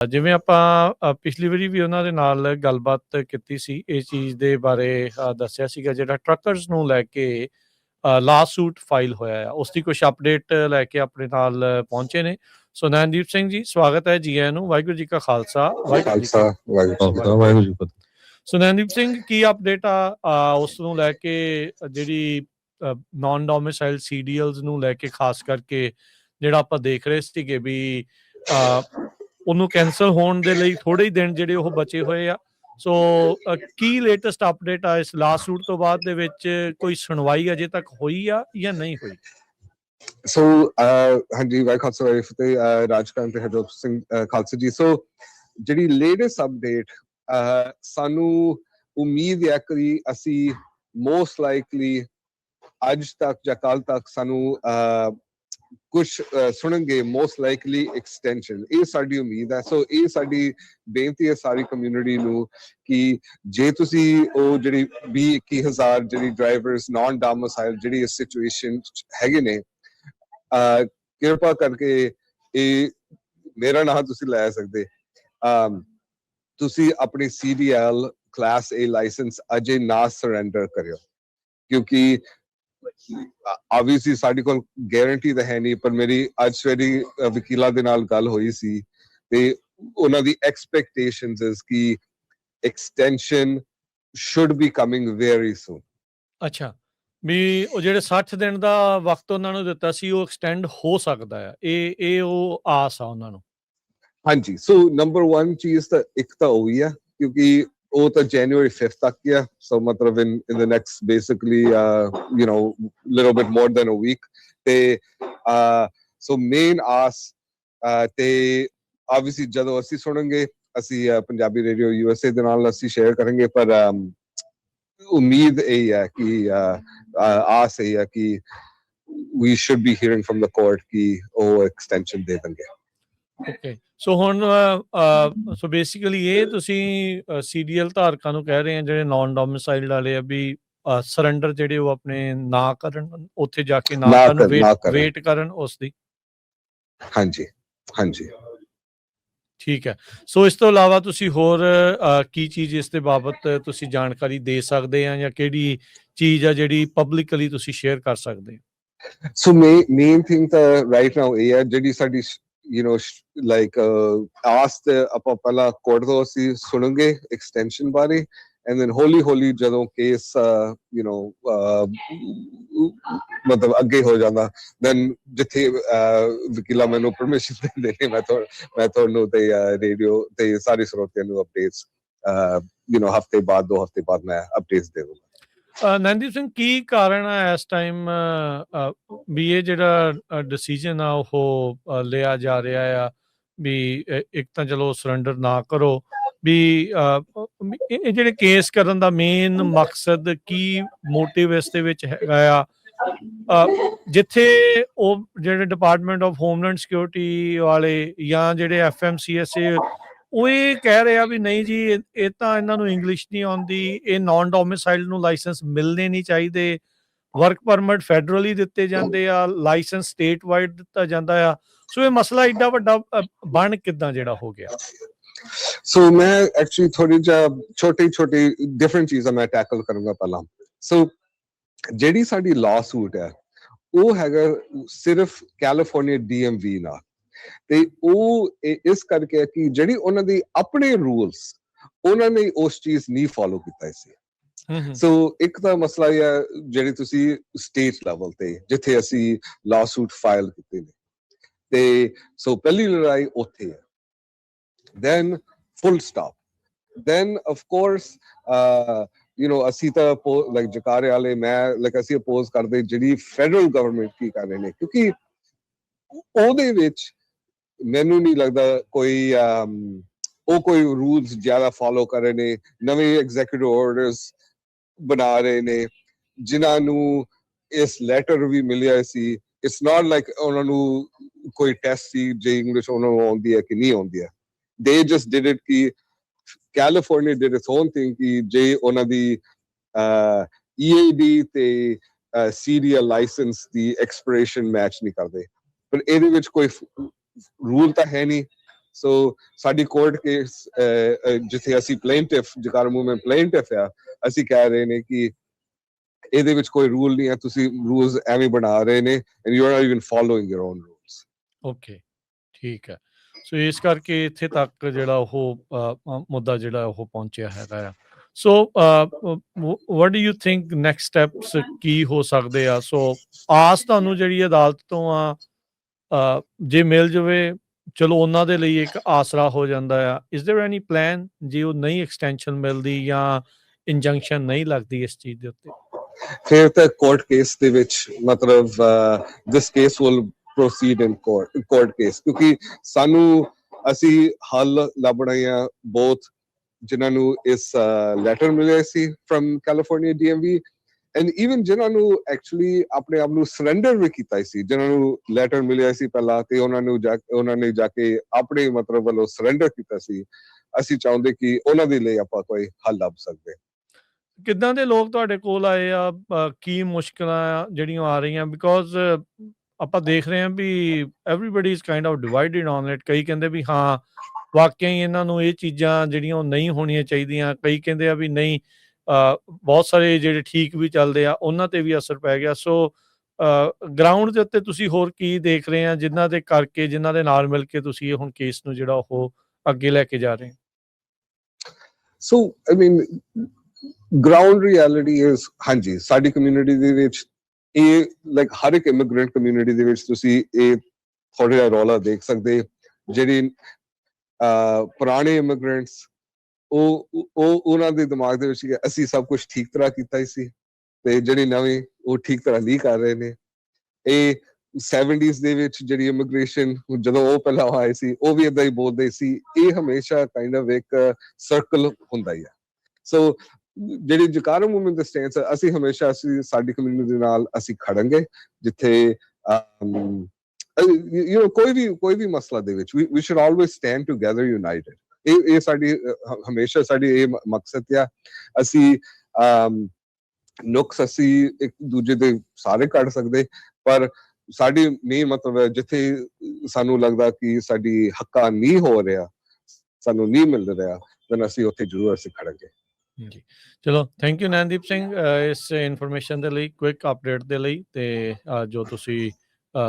ਜਿਵੇਂ ਆਪਾਂ ਪਿਛਲੀ ਵਾਰੀ ਵੀ ਉਹਨਾਂ ਦੇ ਨਾਲ ਗੱਲਬਾਤ ਕੀਤੀ ਸੀ, ਇਹ ਚੀਜ਼ ਦੇ ਬਾਰੇ ਦੱਸਿਆ ਸੀਗਾ ਜਿਹੜਾ ਟਰੱਕਰਸ ਨੂੰ ਲੈ ਕੇ ਲਾਸੂਟ ਫਾਈਲ ਹੋਇਆ ਆ, ਉਸ ਦੀ ਕੁਛ ਅਪਡੇਟ ਲੈ ਕੇ ਆਪਣੇ ਨਾਲ ਪਹੁੰਚੇ ਨੇ। ਸੋ ਨੈਨਦੀਪ ਸਿੰਘ ਜੀ, ਸਵਾਗਤ ਹੈ ਜੀ ਆਇਆਂ ਨੂੰ। ਵਾਹਿਗੁਰੂ ਜੀ ਕਾ ਖਾਲਸਾ, ਵਾਹਿਗੁਰੂ ਜੀ ਕੀ ਫਤਿਹ। ਸੋ ਨੈਨਦੀਪ ਸਿੰਘ, ਕੀ ਅਪਡੇਟ ਆ ਉਸ ਨੂੰ ਲੈ ਕੇ, ਜਿਹੜੀ ਨਾਨ ਡੋਮਿਸਾਈਲ ਸੀਡੀਐਲਸ ਨੂੰ ਲੈ ਕੇ, ਖਾਸ ਕਰਕੇ ਜਿਹੜਾ ਆਪਾਂ ਦੇਖ ਰਹੇ ਸੀਗੇ ਵੀ ਉਹਨੂੰ ਕੈਂਸਲ ਹੋਣ ਦੇ ਲਈ ਥੋੜੇ ਹੀ ਦਿਨ ਜਿਹੜੇ ਉਹ ਬਚੇ ਹੋਏ ਆ। ਸੋ ਕੀ ਲੇਟੈਸਟ ਅਪਡੇਟ ਆ ਇਸ ਲਾਸਟ ਸੂਟ ਤੋਂ ਬਾਅਦ ਦੇ ਵਿੱਚ? ਕੋਈ ਸੁਣਵਾਈ ਅਜੇ ਤੱਕ ਹੋਈ ਆ ਜਾਂ ਨਹੀਂ ਹੋਈ? ਸੋ ਹਾਂਜੀ, ਵਾਹਿਗੁਰੂ ਖਾਲਸਾ ਵਾਹਿਗੁਰੂ ਫਤਿਹ। ਰਾਜਕਾਂਤ ਤੇ ਹਰਜੋਤ ਸਿੰਘ ਖਾਲਸਾ ਜੀ। ਸੋ ਜਿਹੜੀ ਲੇਟੈਸਟ ਅਪਡੇਟ ਸਾਨੂੰ ਉਮੀਦ ਹੈ ਕਿ ਅਸੀਂ ਮੋਸਟ ਲਾਈਕਲੀ ਅੱਜ ਤੱਕ ਜਾਂ ਕੱਲ ਤੱਕ ਸਾਨੂੰ ਕੁਛ ਸੁਣਨਗੇ, ਮੋਸਟ ਲਾਈਕਲੀ ਐਕਸਟੈਂਸ਼ਨ। ਇਹ ਸਾਡੀ ਉਮੀਦ ਹੈ। ਸੋ ਇਹ ਸਾਡੀ ਬੇਨਤੀ ਹੈ ਸਾਰੀ ਕਮਿਊਨਿਟੀ ਨੂੰ ਕਿ ਜੇ ਤੁਸੀਂ ਉਹ ਜਿਹੜੀ 20-21,000 ਜਿਹੜੀ ਡਰਾਈਵਰਸ ਨਾਨ ਡੋਮਿਸਾਈਲ ਜਿਹੜੀ ਇਸ ਸਿਚੁਏਸ਼ਨ ਹੈਗੇ ਨੇ, ਕਿਰਪਾ ਕਰਕੇ ਇਹ ਮੇਰਾ ਨਾਮ ਤੁਸੀਂ ਲੈ ਸਕਦੇ, ਤੁਸੀਂ ਆਪਣੀ CDL ਕਲਾਸ A ਲਾਇਸੈਂਸ ਅਜੇ ਨਾ ਸਰੈਂਡਰ ਕਰਿਓ, ਕਿਉਂਕਿ obviously ਸਾਡੇ ਕੋਲ ਗਾਰੰਟੀ ਤਾਂ ਹੈ ਨਹੀਂ, ਪਰ ਮੇਰੀ ਅੱਜ ਸਵੇਰੇ ਵਕੀਲਾਂ ਦੇ ਨਾਲ ਗੱਲ ਹੋਈ ਸੀ ਤੇ ਉਹਨਾਂ ਦੀ ਐਕਸਪੈਕਟੇਸ਼ਨਸ ਇਸ ਕਿ extension should be coming very soon। ਅੱਛਾ, ਵੀ ਉਹ ਜਿਹੜੇ 60 ਦਿਨ ਦਾ ਵਕਤ ਉਹਨਾਂ ਨੂੰ ਦਿੱਤਾ ਸੀ ਉਹ ਐਕਸਟੈਂਡ ਹੋ ਸਕਦਾ ਆ, ਇਹ ਉਹ ਆਸ ਆ ਉਹਨਾਂ ਨੂੰ। ਹਾਂਜੀ, ਸੋ ਨੰਬਰ 1 ਚੀਜ਼ ਤਾਂ ਇੱਕ ਤਾਂ ਉਹ ਹੀ ਆ, ਕਿਉਂਕਿ ਉਹ ਤਾਂ January 5th ਤੱਕ ਹੀ ਆ। ਸੋ ਮਤਲਬ in the next basically little bit more than a week ਤੇ ਸੋ ਮੇਨ ਆਸ ਤੇ obviously ਜਦੋਂ ਅਸੀਂ ਸੁਣਾਂਗੇ, ਅਸੀਂ ਪੰਜਾਬੀ ਰੇਡੀਓ USA ਦੇ ਨਾਲ ਅਸੀਂ ਸ਼ੇਅਰ ਕਰਾਂਗੇ, ਪਰ ਉਮੀਦ ਇਹ ਹੈ ਕਿ ਆਸ ਇਹ ਹੈ ਕਿ we should be hearing from the court ਕਿ ਉਹ ਐਕਸਟੈਂਸ਼ਨ ਦੇ ਦੇਣਗੇ। ਓਕੇ, ਸੋ ਹੁਣ ਸੋ ਬੇਸਿਕਲੀ ਇਹ ਤੁਸੀਂ CDL ਧਾਰਕਾਂ ਨੂੰ ਕਹਿ ਰਹੇ ਆ ਜਿਹੜੇ ਨਾਨ ਡੋਮਿਸਾਈਲਡ ਵਾਲੇ ਆ ਵੀ ਸਰੈਂਡਰ ਜਿਹੜੇ ਉਹ ਆਪਣੇ ਨਾ ਕਰਨ, ਉੱਥੇ ਜਾ ਕੇ ਨਾ ਕਰਨ, ਵੇਟ ਕਰਨ ਉਸ ਦੀ। ਹਾਂਜੀ ਹਾਂਜੀ, ਠੀਕ ਹੈ। ਸੋ ਇਸ ਤੋਂ ਇਲਾਵਾ ਤੁਸੀਂ ਹੋਰ ਕੀ ਚੀਜ਼ ਇਸ ਦੇ ਬਾਬਤ ਤੁਸੀਂ ਜਾਣਕਾਰੀ ਦੇ ਸਕਦੇ ਆ, ਜਾਂ ਕਿਹੜੀ ਚੀਜ਼ ਆ ਜਿਹੜੀ ਪਬਲਿਕਲੀ ਤੁਸੀਂ ਸ਼ੇਅਰ ਕਰ ਸਕਦੇ ਹੋ? ਸੋ ਮੇਨ ਥਿੰਗ ਤਾਂ ਰਾਈਟ ਨਾਓ ਇਹ ਹੈ, ਜਿਹੜੀ ਸਾਡੀ ਲਾਈਕ ਆਸ ਤੇ ਆਪਾਂ ਪਹਿਲਾਂ ਕੋਰਟ ਤੋਂ ਅਸੀਂ ਸੁਣਾਂਗੇ ਐਕਸਟੈਂਸ਼ਨ ਬਾਰੇ, ਐਂਡ ਦੈਨ ਹੌਲੀ ਜਦੋਂ ਕੇਸ ਮਤਲਬ ਅੱਗੇ ਹੋ ਜਾਂਦਾ, ਦੈਨ ਜਿੱਥੇ ਵਕੀਲਾ ਮੈਨੂੰ ਪਰਮਿਸ਼ਨ ਦਿੰਦੇ ਨੇ, ਮੈਂ ਤੁਹਾਨੂੰ ਤੇ ਰੇਡੀਓ ਤੇ ਸਾਰੇ ਸਰੋਤਿਆਂ ਨੂੰ ਅਪਡੇਟਸ ਹਫ਼ਤੇ ਬਾਅਦ 2 ਹਫ਼ਤੇ ਬਾਅਦ ਮੈਂ ਅਪਡੇਟਸ ਦੇ ਦੂੰਗਾ। ਨੈਨਦੀਪ ਸਿੰਘ, ਕੀ ਕਾਰਨ ਆ ਇਸ ਟਾਈਮ ਵੀ ਇਹ ਜਿਹੜਾ ਡਿਸੀਜਨ ਆ ਉਹ ਲਿਆ ਜਾ ਰਿਹਾ ਆ ਵੀ ਇੱਕ ਤਾਂ ਚਲੋ ਸਰੈਂਡਰ ਨਾ ਕਰੋ, ਵੀ ਇਹ ਜਿਹੜੇ ਕੇਸ ਕਰਨ ਦਾ ਮੇਨ ਮਕਸਦ ਕੀ, ਮੋਟਿਵ ਇਸ ਦੇ ਵਿੱਚ ਹੈਗਾ ਆ? ਜਿੱਥੇ ਉਹ ਜਿਹੜੇ ਡਿਪਾਰਟਮੈਂਟ ਆਫ ਹੋਮਲੈਂਡ ਸਿਕਿਉਰਿਟੀ ਵਾਲੇ ਜਾਂ ਜਿਹੜੇ FMCSA ਉਹ ਇਹ ਕਹਿ ਰਿਹਾ ਵੀ ਨਹੀਂ ਜੀ, ਇਹ ਤਾਂ ਇਹਨਾਂ ਨੂੰ ਇੰਗਲਿਸ਼ ਨਹੀਂ ਆਉਂਦੀ, ਇਹ ਨਾਨ ਡੋਮਿਸਾਈਲਡ ਨੂੰ ਲਾਇਸੈਂਸ ਮਿਲਣੇ ਨਹੀਂ ਚਾਹੀਦੇ, ਵਰਕ ਪਰਮਿਟ ਫੈਡਰਲੀ ਦਿੱਤੇ ਜਾਂਦੇ ਆ, ਲਾਇਸੈਂਸ ਸਟੇਟ ਵਾਈਡ ਦਿੱਤਾ ਜਾਂਦਾ ਆ। ਸੋ ਇਹ ਮਸਲਾ ਏਡਾ ਵੱਡਾ ਬਣ ਕਿੱਦਾਂ ਜਿਹੜਾ ਹੋ ਗਿਆ? ਸੋ ਮੈਂ ਐਕਚੁਅਲੀ ਥੋੜੀ ਜਿਹਾ ਛੋਟੀ ਡਿਫਰੈਂਟ ਚੀਜ਼ਾਂ ਮੈਂ ਟੈਕਲ ਕਰੂੰਗਾ ਪਹਿਲਾਂ। ਸੋ ਜਿਹੜੀ ਸਾਡੀ ਲਾ ਸੂਟ ਹੈ ਉਹ ਹੈਗਾ ਸਿਰਫ ਕੈਲੀਫੋਰਨੀਆ DMV ਨਾਲ, ਤੇ ਉਹ ਇਸ ਕਰਕੇ ਕਿ ਜਿਹੜੀ ਉਹਨਾਂ ਦੀ ਆਪਣੇ ਰੂਲਸ, ਉਹਨਾਂ ਨੇ ਉਸ ਚੀਜ਼ ਨਹੀਂ ਫੋਲੋ ਕੀਤਾ ਸੀ। ਸੋ ਇੱਕ ਤਾਂ ਮਸਲਾ ਇਹ ਹੈ ਜਿਹੜੀ ਤੁਸੀਂ ਸਟੇਟ ਲੈਵਲ ਤੇ ਜਿੱਥੇ ਅਸੀਂ ਲਾ ਸੂਟ ਫਾਈਲ ਕੀਤੇ ਨੇ, ਤੇ ਸੋ ਪਹਿਲੀ ਲੜਾਈ ਉੱਥੇ ਹੈ, then full stop, then of course ਅਸੀਂ ਤਾਂ ਲਾਈਕ ਜਕਾਰੇ ਵਾਲੇ, ਮੈਂ ਲਾਈਕ ਅਸੀਂ ਅਪੋਜ਼ ਕਰਦੇ ਜਿਹੜੀ ਫੈਡਰਲ ਗਵਰਨਮੈਂਟ ਕੀ ਕਰ ਰਹੇ ਨੇ, ਕਿਉਂਕਿ ਉਹਦੇ ਵਿੱਚ ਮੈਨੂੰ ਨਹੀਂ ਲੱਗਦਾ ਕੋਈ ਕੋਈ ਰੂਲਸ ਜ਼ਿਆਦਾ ਫੋਲੋ ਕਰ ਰਹੇ ਨੇ। ਨਵੇਂ ਐਗਜ਼ੀਕਿਊਟਿਵ ਆਰਡਰਸ ਬਣਾ ਰਹੇ ਨੇ ਜਿਨ੍ਹਾਂ ਨੂੰ ਇਸ ਲੈਟਰ ਵੀ ਮਿਲਿਆ ਸੀ। ਇਟਸ ਨਾਟ ਲਾਈਕ ਉਹਨਾਂ ਨੂੰ ਕੋਈ ਟੈਸਟ ਸੀ ਜੇ ਇੰਗਲਿਸ਼ ਉਹਨਾਂ ਨੂੰ ਆਉਂਦੀ ਹੈ ਕਿ ਨਹੀਂ ਆਉਂਦੀ ਹੈ। ਦੇ ਜਸਟ ਡਿਡ ਇਟ ਕਿ California did it's on thing ਕਿ ਜੇ ਉਹਨਾਂ ਦੀ EAD ਤੇ CDL ਲਾਇਸੈਂਸ ਦੀ ਐਕਸਪੀਰੇਸ਼ਨ ਮੈਚ ਨਹੀਂ ਕਰਦੇ, ਪਰ ਇਹਦੇ ਵਿੱਚ ਕੋਈ ਰੂਲ ਤਾਂ ਹੈ ਨਹੀਂ ਸੋ ਸਾਡੀ ਕੋਰਟ ਕੇਸ ਜਿੱਥੇ ਅਸੀਂ ਪਲੇਨਟਿਫ ਜਕਾਰ ਮੂਵਮੈਂਟ ਪਲੇਨਟਿਫ ਆ, ਅਸੀਂ ਕਹਿ ਰਹੇ ਨੇ ਕਿ ਇਹਦੇ ਵਿੱਚ ਕੋਈ ਰੂਲ ਨਹੀਂ ਹੈ, ਤੁਸੀਂ ਰੂਲਸ ਐਵੇਂ ਬਣਾ ਰਹੇ ਨੇ and you are not even following your own rules. Okay, ਠੀਕ ਹੈ। ਸੋ ਇਸ ਕਰਕੇ ਇੱਥੇ ਤੱਕ ਜਿਹੜਾ ਉਹ ਮੁੱਦਾ ਜਿਹੜਾ ਉਹ ਪਹੁੰਚਿਆ ਹੈਗਾ ਆ। So what do you think next steps ਕੀ ਹੋ ਸਕਦੇ ਆ? ਸੋ ਆਸ ਤੁਹਾਨੂੰ ਜਿਹੜੀ ਅਦਾਲਤ ਤੋਂ ਆ ਜੇ ਮਿਲ ਜਾਵੇ, ਚਲੋ ਉਹਨਾਂ ਦੇ ਲਈ ਇੱਕ ਆਸਰਾ ਹੋ ਜਾਂਦਾ ਆ। ਇਜ਼ ਦੇयर ਐਨੀ ਪਲਾਨ ਜੇ ਉਹ ਨਹੀਂ ਐਕਸਟੈਂਸ਼ਨ ਮਿਲਦੀ ਜਾਂ ਇੰਜੰਕਸ਼ਨ ਨਹੀਂ ਲੱਗਦੀ ਇਸ ਚੀਜ਼ ਦੇ ਉੱਤੇ? ਫਿਰ ਤਾਂ ਕੋਰਟ ਕੇਸ ਦੇ ਵਿੱਚ ਮਤਲਬ this case will proceed in court case, ਕਿਉਂਕਿ ਸਾਨੂੰ ਅਸੀਂ ਹੱਲ ਲੱਭਣਾ ਆ ਬੋਥ ਜਿਨ੍ਹਾਂ ਨੂੰ ਇਸ ਲੈਟਰ ਮਿਲਿਆ ਸੀ from California DMV and even ਜਿਨ੍ਹਾਂ ਨੂੰ ਐਕਚੁਅਲੀ ਆਪਣੇ ਆਪ ਨੂੰ ਸਰੈਂਡਰ ਵੀ ਕੀਤਾ ਸੀ, ਜਿਨ੍ਹਾਂ ਨੂੰ ਲੈਟਰ ਮਿਲਿਆ ਸੀ ਪਹਿਲਾਂ ਤੇ ਉਹਨਾਂ ਨੇ ਜਾ ਕੇ ਆਪਣੇ ਮਤਲਬ ਵੱਲੋਂ ਸਰੈਂਡਰ ਕੀਤਾ ਸੀ। ਅਸੀਂ ਚਾਹੁੰਦੇ ਕਿ ਉਹਨਾਂ ਦੇ ਲਈ ਆਪਾਂ ਕੋਈ ਹੱਲ ਲੱਭ ਸਕਦੇ। ਕਿੱਦਾਂ ਦੇ ਲੋਕ ਤੁਹਾਡੇ ਕੋਲ ਆਏ ਆ? ਕੀ ਮੁਸ਼ਕਲਾਂ ਜਿਹੜੀਆਂ ਆ ਰਹੀਆਂ? ਬਿਕੋਜ਼ ਆਪਾਂ ਦੇਖ ਰਹੇ ਹਾਂ ਵੀ everybody is kind of divided on it. ਕਈ ਕਹਿੰਦੇ ਵੀ ਹਾਂ ਵਾਕਿਆ ਹੀ ਇਹਨਾਂ ਨੂੰ ਇਹ ਚੀਜ਼ਾਂ ਜਿਹੜੀਆਂ ਉਹ ਨਹੀਂ ਹੋਣੀਆਂ ਚਾਹੀਦੀਆਂ, ਕਈ ਕਹਿੰਦੇ ਆ ਵੀ ਨਹੀਂ ਬਹੁਤ ਸਾਰੇ ਜਿਹੜੇ ਠੀਕ ਵੀ ਚੱਲਦੇ ਆ ਉਹਨਾਂ ਤੇ ਵੀ ਅਸਰ ਪੈ ਗਿਆ। ਸੋ ਗਰਾਊਂਡ ਦੇ ਉੱਤੇ ਤੁਸੀਂ ਹੋਰ ਕੀ ਦੇਖ ਰਹੇ ਆ ਜਿਨ੍ਹਾਂ ਦੇ ਕਰਕੇ, ਜਿਨ੍ਹਾਂ ਦੇ ਨਾਲ ਮਿਲ ਕੇ ਤੁਸੀਂ ਇਹ ਹੁਣ ਕੇਸ ਨੂੰ ਜਿਹੜਾ ਉਹ ਅੱਗੇ ਲੈ ਕੇ ਜਾ ਰਹੇ? ਸੋ ਆਈ ਮੀਨ ਗਰਾਊਂਡ ਰਿਐਲਿਟੀ ਇਜ਼, ਹਾਂਜੀ ਸਾਡੀ ਕਮਿਊਨਿਟੀ ਦੇ ਵਿੱਚ ਇਹ ਲਾਈਕ ਹਰ ਇੱਕ ਇਮੀਗ੍ਰੈਂਟ ਕਮਿਊਨਿਟੀ ਦੇ ਵਿੱਚ ਤੁਸੀਂ ਇਹ ਥੋੜਾ ਜਿਹਾ ਰੌਲਾ ਦੇਖ ਸਕਦੇ। ਜਿਹੜੀ ਪੁਰਾਣੇ ਇਮੀਗ੍ਰੈਂਟਸ ਉਹ ਉਹਨਾਂ ਦੇ ਦਿਮਾਗ ਦੇ ਵਿੱਚ ਅਸੀਂ ਸਭ ਕੁਝ ਠੀਕ ਤਰ੍ਹਾਂ ਕੀਤਾ ਹੀ ਸੀ, ਤੇ ਜਿਹੜੇ ਨਵੇਂ ਉਹ ਠੀਕ ਤਰ੍ਹਾਂ ਨਹੀਂ ਕਰ ਰਹੇ ਨੇ। ਇਹ 70s ਦੇ ਵਿੱਚ ਜਿਹੜੀ ਇਮੀਗ੍ਰੇਸ਼ਨ ਜਦੋਂ ਉਹ ਪਹਿਲਾਂ ਆਏ ਸੀ ਉਹ ਵੀ ਏਦਾਂ ਹੀ ਬੋਲਦੇ ਸੀ। ਇਹ ਹਮੇਸ਼ਾ ਕਾਈਂਡ ਆਫ ਇੱਕ ਸਰਕਲ ਹੁੰਦਾ ਹੀ ਆ। ਸੋ ਜਿਹੜੀ ਜਕਾਰਾ ਮੂਵਮੈਂਟ ਦੇ ਸਟੈਂਸ ਅਸੀਂ ਹਮੇਸ਼ਾ ਸਾਡੀ ਕਮਿਊਨਿਟੀ ਦੇ ਨਾਲ ਅਸੀਂ ਖੜਾਂਗੇ, ਜਿੱਥੇ ਕੋਈ ਵੀ ਮਸਲਾ ਦੇ ਵਿੱਚ we should always stand together united। ਇਹ ਸਾਡੀ ਹਮੇਸ਼ਾ ਸਾਡੀ ਇਹ ਮਕਸਦ ਆ। ਅਸੀਂ ਨੁਕਸ ਅਸੀਂ ਇੱਕ ਦੂਜੇ ਦੇ ਸਾਰੇ ਕੱਢ ਸਕਦੇ, ਪਰ ਸਾਡੀ ਮੇਨ ਮਤਲਬ ਹੈ ਜਿੱਥੇ ਸਾਨੂੰ ਲੱਗਦਾ ਕਿ ਸਾਡੀ ਹੱਕਾਂ ਨਹੀਂ ਹੋ ਰਿਹਾ, ਸਾਨੂੰ ਨਹੀਂ ਮਿਲ ਰਿਹਾ, ਤਾਂ ਅਸੀਂ ਉੱਥੇ ਜ਼ਰੂਰ ਅਸੀਂ ਖੜਾਂਗੇ। ਜੀ ਚਲੋ, ਥੈਂਕ ਯੂ ਨੈਨਦੀਪ ਸਿੰਘ ਇਸ ਇਨਫੋਰਮੇਸ਼ਨ ਦੇ ਲਈ, ਕੁਇਕ ਅਪਡੇਟ ਦੇ ਲਈ, ਤੇ ਜੋ ਤੁਸੀਂ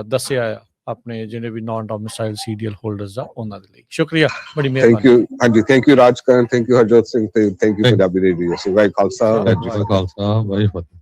ਦੱਸਿਆ ਆ ਆਪਣੇ ਜਿਹੜੇ ਵੀ ਨਾਨ ਡੋਮਿਸਾਈਲ CDL ਹੋਲਡਰਸ ਆ ਉਹਨਾਂ ਦੇ ਲਈ। ਸ਼ੁਕਰੀਆ, ਬੜੀ ਮਿਹਰਬਾਨੀ। Thank you. ਹਾਂਜੀ, thank you Rajkaran, thank you Harjot Singh, ਤੇ thank you Punjabi radio. Waheguru Khalsa, Waheguru ji ਕਾ ਖਾਲਸਾ, ਵਾਹਿਗੁਰੂ ਜੀ ਕੀ ਫਤਿਹ।